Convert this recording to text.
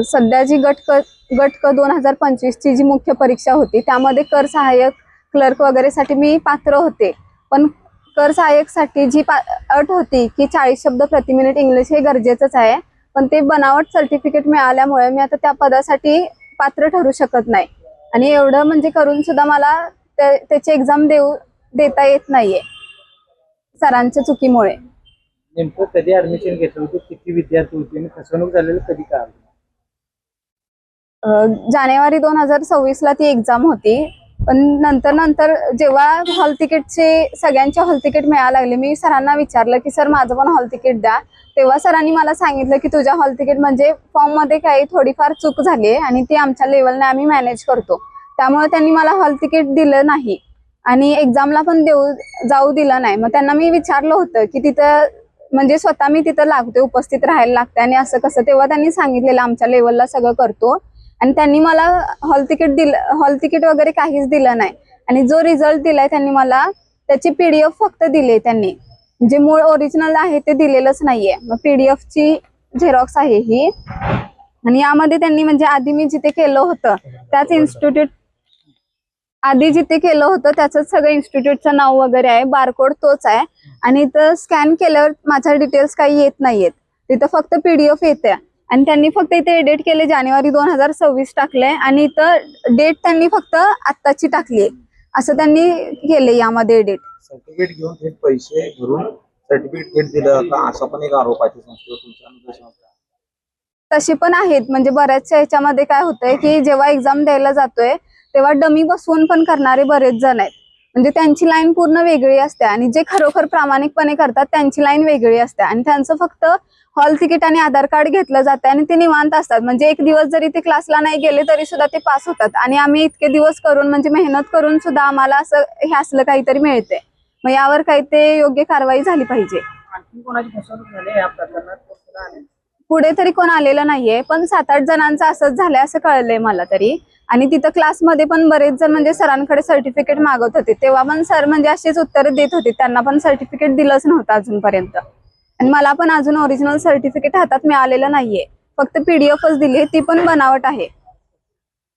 सध्या जी गट क 2025 ची जी मुख्य परीक्षा होती त्यामध्ये कर सहाय्यक क्लर्क वगैरे साठी मी पात्र होते, पण कर सहाय्यक साठी जी अट होती की 40 शब्द प्रति मिनिट इंग्लिश हे गरजेचंच आहे, पण ते बनावट सर्टिफिकेट मिळाल्यामुळे मी आता त्या पदासाठी पात्र ठरू शकत नाही आणि एवढं म्हणजे करून सुद्धा मला त्याची एक्झाम देता येत नाहीये सरांच्या चुकीमुळे. नेमकं कधी ऍडमिशन घेतलं होतं, किती विद्यार्थी होते आणि फसवणूक झालेलं कधी कळालं? जानेवारी 2026 ला ती एक्झाम होती, पण नंतर जेव्हा हॉल तिकीटचे सगळ्यांचे हॉल तिकीट मिळायला लागले, मी सरांना विचारलं की सर माझं पण हॉल तिकीट द्या. तेव्हा सरांनी मला सांगितलं की तुझ्या हॉल तिकीट म्हणजे फॉर्म मध्ये काही थोडीफार चूक झाली आहे आणि ती आमच्या लेवलने आम्ही मॅनेज करतो, त्यामुळे त्यांनी मला हॉल तिकीट दिलं नाही आणि एक्झामला पण जाऊ दिलं नाही. मग त्यांना मी विचारलं होतं की तिथं म्हणजे स्वतः मी तिथं लागते, उपस्थित राहायला लागते आणि असं कसं, तेव्हा त्यांनी सांगितलेलं आमच्या लेवलला सगळं करतो आणि त्यांनी मला हॉल तिकीट वगैरे काहीच दिलं नाही आणि जो रिझल्ट दिलाय त्यांनी मला त्याची PDF फक्त दिली, त्यांनी जे मूळ ओरिजिनल आहे ते दिलेलंच नाहीये. मग PDF ची झेरॉक्स आहे ही आणि यामध्ये त्यांनी म्हणजे आधी मी जिथे केलं होतं त्याच इन्स्टिट्यूट त्याच सगळं इन्स्टिट्यूटचं नाव वगैरे आहे, बारकोड तोच आहे आणि इथं स्कॅन केल्यावर माझ्या डिटेल्स काही येत नाहीयेत, तिथं फक्त PDF येते आणि त्यांनी फक्त इथे एडिट केले, जानेवारी 2026 टाकले आणि इथं डेट त्यांनी फक्त आत्ताची टाकली, असं त्यांनी केले यामध्ये एडिट. सर्टिफिकेट घेऊन थेट पैसे भरून सर्टिफिकेट दिलं का, असा पण एक आरोप आहे संस्थेवर. तसे पण आहेत, म्हणजे बऱ्याचशा ह्याच्यामध्ये काय होतंय की जेव्हा एक्झाम द्यायला जातोय तेव्हा डमी बसवून पण करणारे बरेच जण आहेत, म्हणजे त्यांची लाईन पूर्ण वेगळी असते आणि जे खरोखर प्रामाणिकपणे करतात त्यांची लाईन वेगळी असते आणि त्यांचं फक्त हॉल तिकीट आणि आधार कार्ड घेतलं जातं आणि ते निवांत असतात, म्हणजे एक दिवस जरी ते क्लासला नाही गेले तरी सुद्धा ते पास होतात आणि आम्ही इतके दिवस करून म्हणजे मेहनत करून सुद्धा आम्हाला असं हे असलं काहीतरी मिळते. मग यावर काही ते योग्य कारवाई झाली पाहिजे. आणखी कोणाची फसवणूक झाली या प्रकरणात? पुढे तरी कोण आलेलं नाहीये, पण 7-8 जणांचं असंच झालंय असं कळलंय मला तरी. आणि तिथं क्लासमध्ये पण बरेच जण म्हणजे सरांकडे सर्टिफिकेट मागवत होते, तेव्हा पण सर म्हणजे अशीच उत्तर देत होते, त्यांना पण सर्टिफिकेट दिलंच नव्हतं अजूनपर्यंत आणि मला पण अजून ओरिजिनल सर्टिफिकेट हातात मिळालेलं नाहीये, फक्त PDFच दिली, ती पण बनावट आहे.